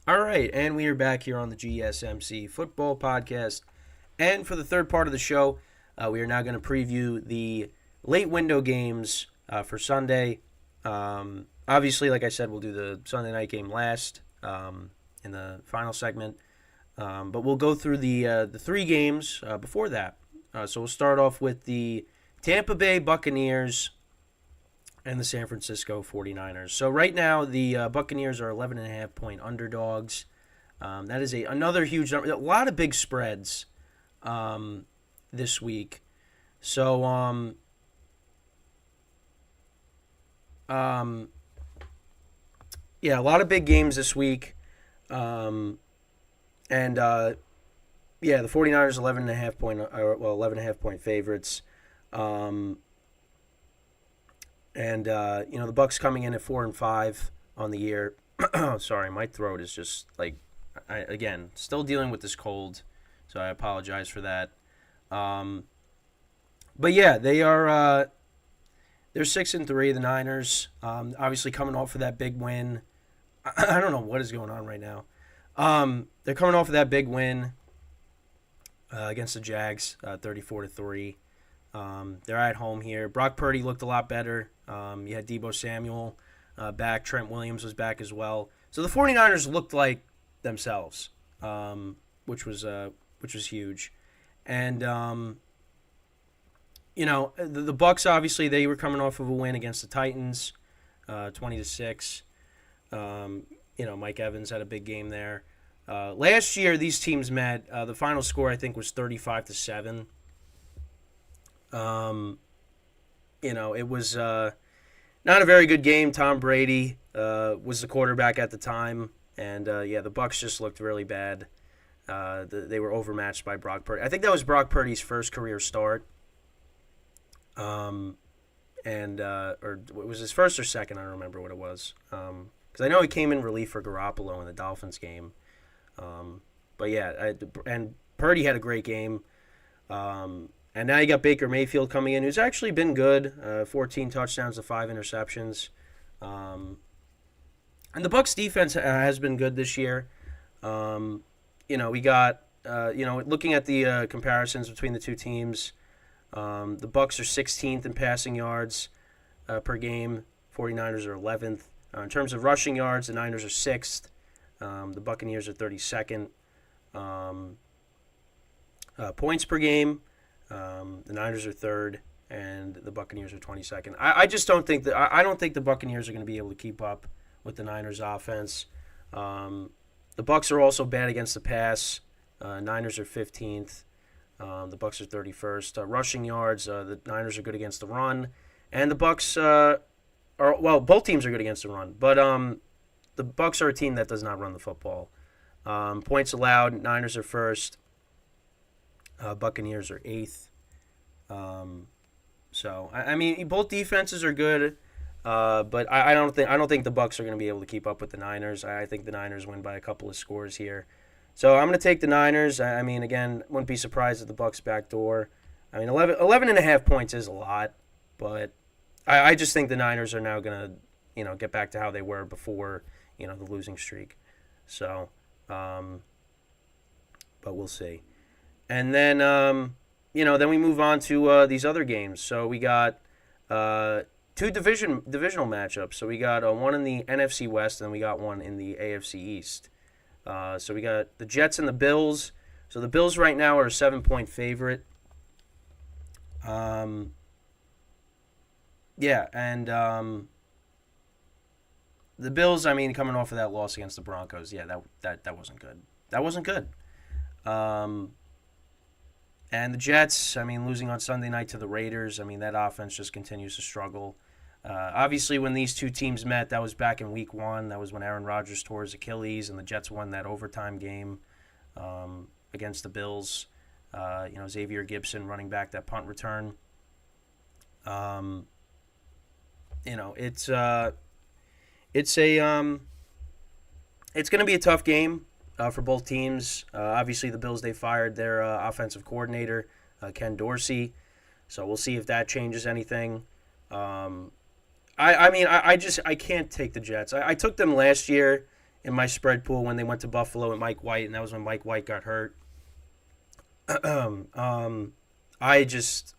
All right, and we are back here on the GSMC football podcast. And for the third part of the show, we are now going to preview the late window games for Sunday. Obviously, like I said, we'll do the Sunday night game last in the final segment. But we'll go through the three games before that. So we'll start off with the Tampa Bay Buccaneers and the San Francisco 49ers. So right now, the Buccaneers are 11.5-point underdogs. That is another huge number. A lot of big spreads this week. So, yeah, a lot of big games this week. And the 49ers 11.5-point favorites. The Bucs coming in at 4-5 on the year. Sorry, my throat is just still dealing with this cold, so I apologize for that. But yeah, they're 6-3. The Niners, obviously coming off of that big win. I don't know what is going on right now. They're coming off of that big win against the Jags, 34-3. They're at home here. Brock Purdy looked a lot better. You had Deebo Samuel back. Trent Williams was back as well. So the 49ers looked like themselves, which was huge. And the Bucs, obviously, they were coming off of a win against the Titans, 20-6. Mike Evans had a big game there. Last year, these teams met. The final score, I think, was 35-7. It was not a very good game. Tom Brady was the quarterback at the time, and the Bucs just looked really bad. They were overmatched by Brock Purdy. I think that was Brock Purdy's first career start, or it was his first or second. I don't remember what it was, because I know he came in relief for Garoppolo in the Dolphins game. And Purdy had a great game. And now you got Baker Mayfield coming in, who's actually been good, 14 touchdowns to 5 interceptions. And the Bucs defense has been good this year. We got, looking at the comparisons between the two teams, the Bucs are 16th in passing yards per game. 49ers are 11th. In terms of rushing yards, the Niners are 6th. The Buccaneers are 32nd. Points per game. The Niners are 3rd, and the Buccaneers are 22nd. I just don't think I don't think the Buccaneers are going to be able to keep up with the Niners' offense. The Bucs are also bad against the pass. Niners are 15th. The Bucs are 31st. Rushing yards, the Niners are good against the run, and the Bucs both teams are good against the run, but the Bucs are a team that does not run the football. Points allowed, Niners are 1st. Buccaneers are 8th. Both defenses are good, but I don't think the Bucs are going to be able to keep up with the Niners. I think the Niners win by a couple of scores here. So I'm going to take the Niners. Again, wouldn't be surprised if the Bucs backdoor. 11.5 points is a lot, but I just think the Niners are now going to, get back to how they were before, the losing streak. So, but we'll see. And then, then we move on to these other games. So we got two divisional matchups. So we got one in the NFC West, and we got one in the AFC East. So we got the Jets and the Bills. So the Bills right now are a 7-point favorite. The Bills, coming off of that loss against the Broncos, that wasn't good. That wasn't good. And the Jets, losing on Sunday night to the Raiders, that offense just continues to struggle. Obviously, when these two teams met, that was back in Week 1. That was when Aaron Rodgers tore his Achilles, and the Jets won that overtime game against the Bills. Xavier Gibson running back that punt return. It's going to be a tough game for both teams. Obviously, the Bills, they fired their offensive coordinator, Ken Dorsey. So we'll see if that changes anything. I can't take the Jets. I took them last year in my spread pool when they went to Buffalo with Mike White, and that was when Mike White got hurt. I just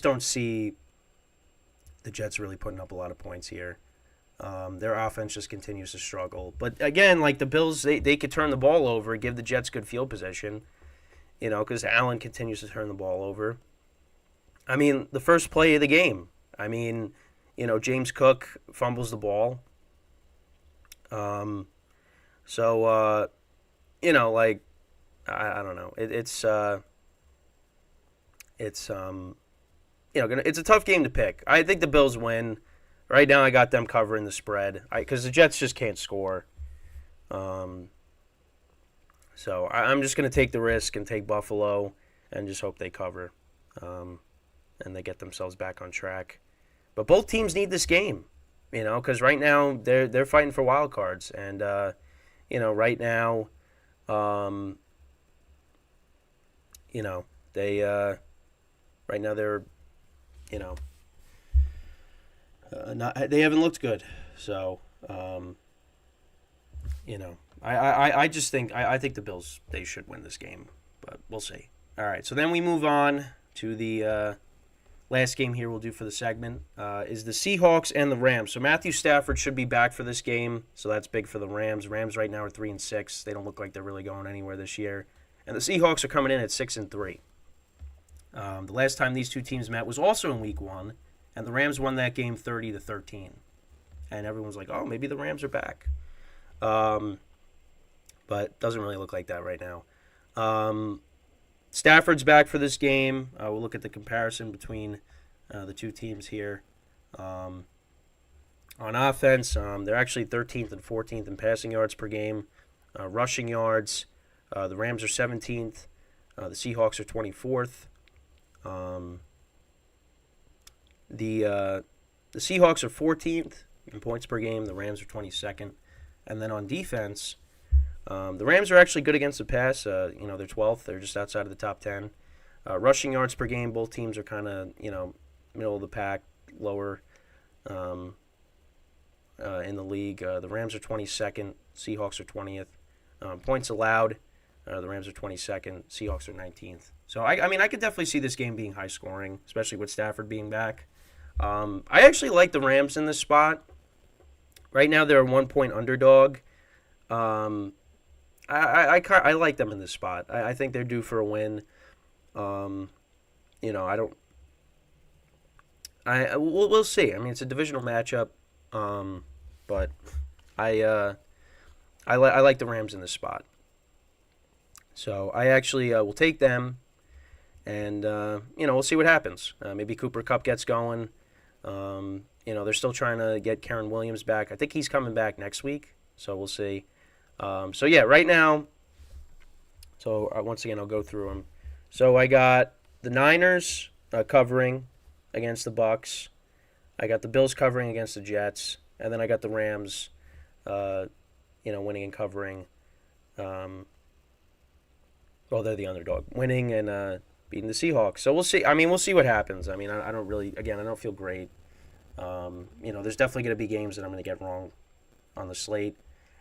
don't see the Jets really putting up a lot of points here. Their offense just continues to struggle. But again, like the Bills, they could turn the ball over, give the Jets good field position, because Allen continues to turn the ball over. I mean, the first play of the game, James Cook fumbles the ball. I don't know. It's a tough game to pick. I think the Bills win. Right now, I got them covering the spread because the Jets just can't score. So I'm just going to take the risk and take Buffalo and just hope they cover, and they get themselves back on track. But both teams need this game, because right now they're fighting for wild cards, and right now, they right now they're they haven't looked good. So I just think I think the Bills, they should win this game, but we'll see. All right, so then we move on to the last game here we'll do for the segment, is the Seahawks and the Rams. So Matthew Stafford should be back for this game, so that's big for the Rams. Rams right now are 3-6. They don't look like they're really going anywhere this year. And the Seahawks are coming in at 6-3. The last time these two teams met was also in Week 1, and the Rams won that game 30-13. And everyone's like, oh, maybe the Rams are back. But doesn't really look like that right now. Stafford's back for this game. We'll look at the comparison between the two teams here. On offense, they're actually 13th and 14th in passing yards per game. Rushing yards, the Rams are 17th. The Seahawks are 24th. The Seahawks are 14th in points per game. The Rams are 22nd. And then on defense, the Rams are actually good against the pass. They're 12th. They're just outside of the top 10. Rushing yards per game, both teams are kind of, middle of the pack, lower in the league. The Rams are 22nd. Seahawks are 20th. Points allowed, the Rams are 22nd. Seahawks are 19th. So, I could definitely see this game being high scoring, especially with Stafford being back. I actually like the Rams in this spot. Right now, they're a 1-point underdog. I like them in this spot. I think they're due for a win. We'll see. It's a divisional matchup, but I like the Rams in this spot. So I actually will take them, and we'll see what happens. Maybe Cooper Kupp gets going. They're still trying to get Karen Williams back. I think he's coming back next week, so we'll see. Right now, once again, I'll go through them. So I got the Niners covering against the Bucks. I got the Bills covering against the Jets. And then I got the Rams, winning and covering. They're the underdog. Winning and beating the Seahawks. So we'll see. We'll see what happens. I don't feel great. There's definitely going to be games that I'm going to get wrong on the slate.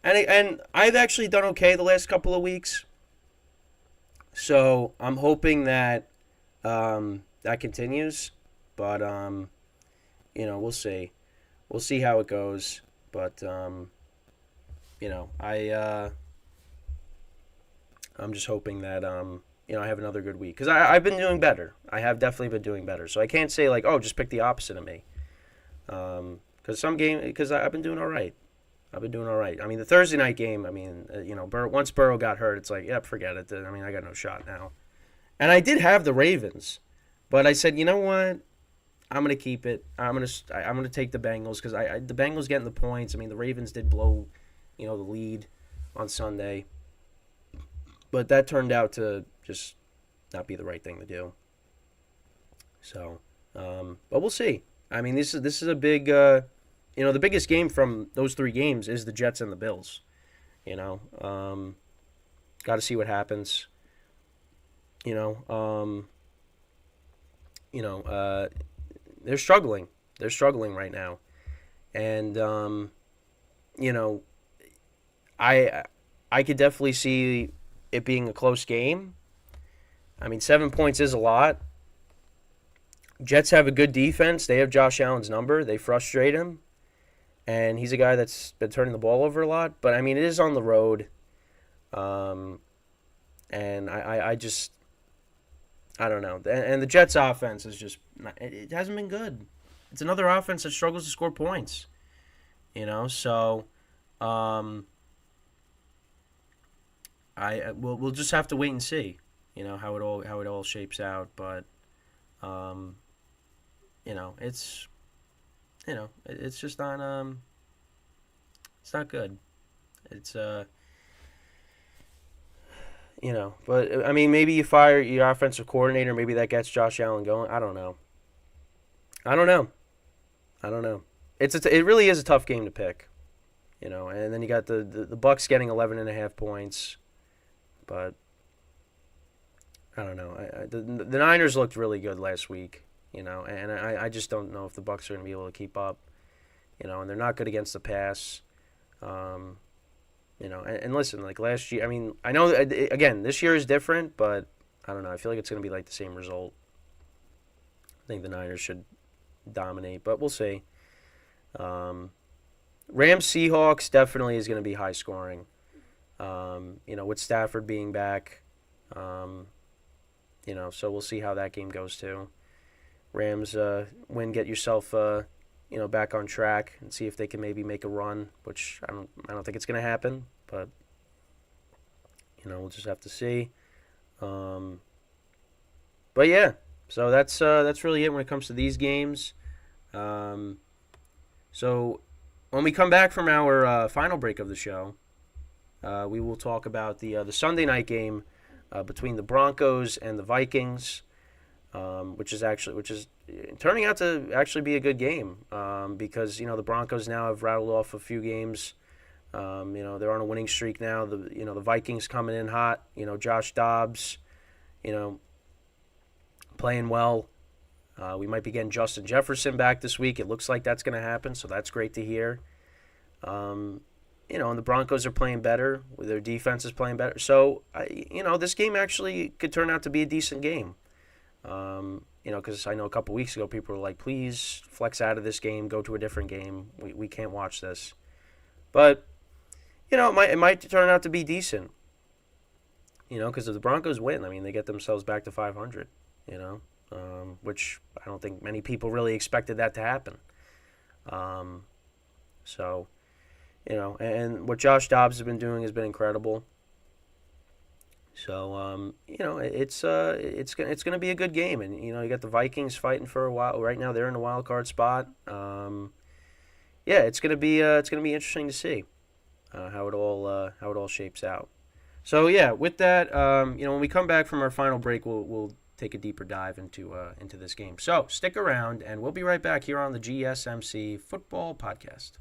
And I've actually done okay the last couple of weeks. So I'm hoping that that continues. But, we'll see. We'll see how it goes. But, I'm just hoping that, I have another good week. Because I've been doing better. I have definitely been doing better. So I can't say, just pick the opposite of me. Because I've been doing all right. The Thursday night game, once Burrow got hurt, it's like, yep, forget it. I got no shot now. And I did have the Ravens, but I said, you know what? I'm gonna keep it. I'm gonna take the Bengals because the Bengals getting the points. The Ravens did blow, the lead on Sunday, but that turned out to just not be the right thing to do. So, but we'll see. This is a big. The biggest game from those three games is the Jets and the Bills. Got to see what happens. They're struggling. They're struggling right now. And, I I could definitely see it being a close game. I mean, 7 points is a lot. Jets have a good defense. They have Josh Allen's number. They frustrate him, and he's a guy that's been turning the ball over a lot. But I mean, it is on the road, um, and I just I don't know. And the Jets' offense is just it hasn't been good. It's another offense that struggles to score points. So um, we'll just have to wait and see. How it all shapes out, but um, it's it's just not it's not good. It's but I mean maybe you fire your offensive coordinator, maybe that gets Josh Allen going. I don't know. I don't know. I don't know. It really is a tough game to pick, and then you got the Bucks getting 11.5 points, but I don't know. The Niners looked really good last week, and I just don't know if the Bucks are going to be able to keep up, and they're not good against the pass. Um, and listen, like last year, I mean, I know, again, this year is different, but I don't know. I feel like it's going to be like the same result. I think the Niners should dominate, but we'll see. Um, Rams Seahawks definitely is going to be high scoring. With Stafford being back, so we'll see how that game goes too. Rams get yourself back on track and see if they can maybe make a run, which I don't think it's going to happen, but we'll just have to see. But yeah, so that's really it when it comes to these games. So when we come back from our final break of the show, we will talk about the Sunday night game between the Broncos and the Vikings, which is turning out to actually be a good game because the Broncos now have rattled off a few games. They're on a winning streak now. The Vikings coming in hot. Josh Dobbs, playing well. We might be getting Justin Jefferson back this week. It looks like that's going to happen, so that's great to hear. And the Broncos are playing better. Their defense is playing better. So, this game actually could turn out to be a decent game. Because I know a couple weeks ago people were like, please flex out of this game, go to a different game. We can't watch this. But, it might turn out to be decent. Because if the Broncos win, I mean, they get themselves back to 500, which I don't think many people really expected that to happen. And what Josh Dobbs has been doing has been incredible. So, it's going to be a good game, and you got the Vikings fighting for a while. Right now, they're in a wild card spot. It's going to be interesting to see how it all shapes out. So yeah, with that, when we come back from our final break, we'll take a deeper dive into this game. So stick around, and we'll be right back here on the GSMC Football Podcast.